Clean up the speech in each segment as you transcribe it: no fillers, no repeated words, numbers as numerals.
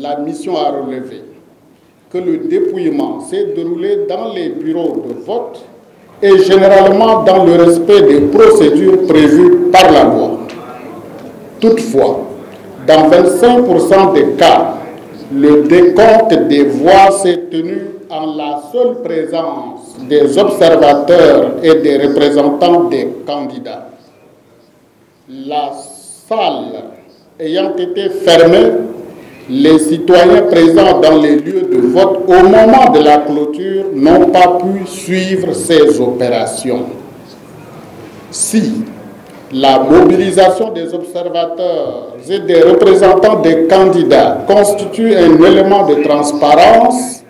la mission a relevé que le dépouillement s'est déroulé dans les bureaux de vote et généralement dans le respect des procédures prévues par la loi. Toutefois, dans 25% des cas, le décompte des voix s'est tenu en la seule présence des observateurs et des représentants des candidats. La salle ayant été fermée, les citoyens présents dans les lieux de vote au moment de la clôture n'ont pas pu suivre ces opérations. Si la mobilisation des observateurs et des représentants des candidats constitue un élément de transparence,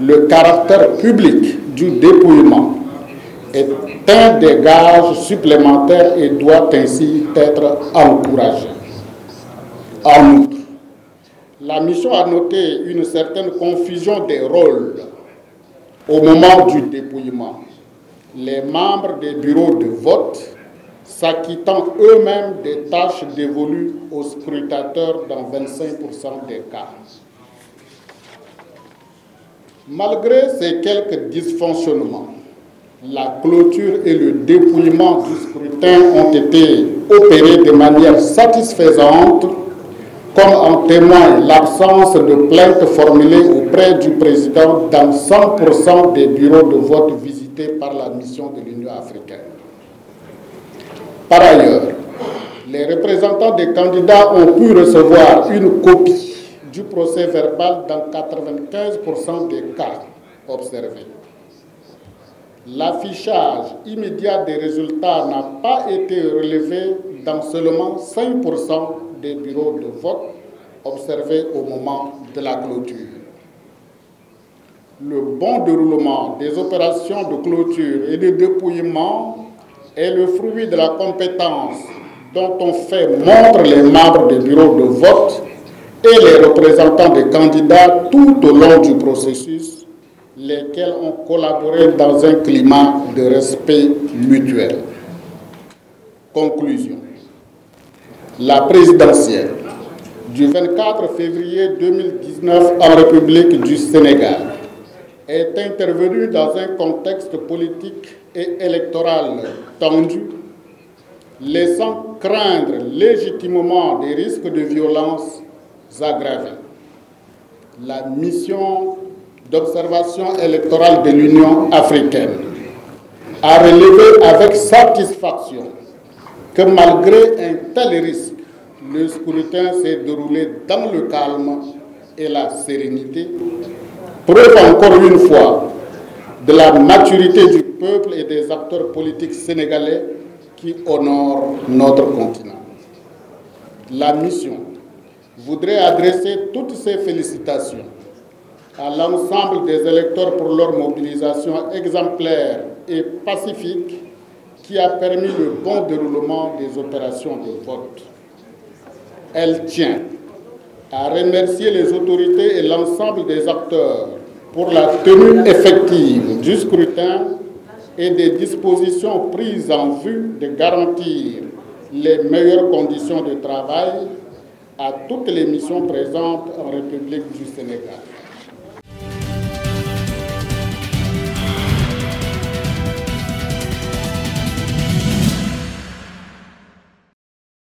le caractère public du dépouillement est un des gages supplémentaires et doit ainsi être encouragé. En outre, la mission a noté une certaine confusion des rôles au moment du dépouillement. Les membres des bureaux de vote s'acquittant eux-mêmes des tâches dévolues aux scrutateurs dans 25% des cas. Malgré ces quelques dysfonctionnements, la clôture et le dépouillement du scrutin ont été opérés de manière satisfaisante, comme en témoigne l'absence de plaintes formulées auprès du président dans 100% des bureaux de vote visités par la mission de l'Union africaine. Par ailleurs, les représentants des candidats ont pu recevoir une copie du procès verbal dans 95% des cas observés. L'affichage immédiat des résultats n'a pas été relevé dans seulement 5% des bureaux de vote observés au moment de la clôture. Le bon déroulement des opérations de clôture et de dépouillement est le fruit de la compétence dont ont fait montre les membres des bureaux de vote et les représentants des candidats tout au long du processus, lesquels ont collaboré dans un climat de respect mutuel. Conclusion. La présidentielle du 24 février 2019 en République du Sénégal est intervenue dans un contexte politique et électoral tendu, laissant craindre légitimement des risques de violence aggravés. La mission d'observation électorale de l'Union africaine a relevé avec satisfaction que malgré un tel risque, le scrutin s'est déroulé dans le calme et la sérénité, preuve encore une fois de la maturité du peuple et des acteurs politiques sénégalais qui honorent notre continent. La mission voudrait adresser toutes ses félicitations à l'ensemble des électeurs pour leur mobilisation exemplaire et pacifique qui a permis le bon déroulement des opérations de vote. Elle tient à remercier les autorités et l'ensemble des acteurs pour la tenue effective du scrutin et des dispositions prises en vue de garantir les meilleures conditions de travail à toutes les missions présentes en République du Sénégal.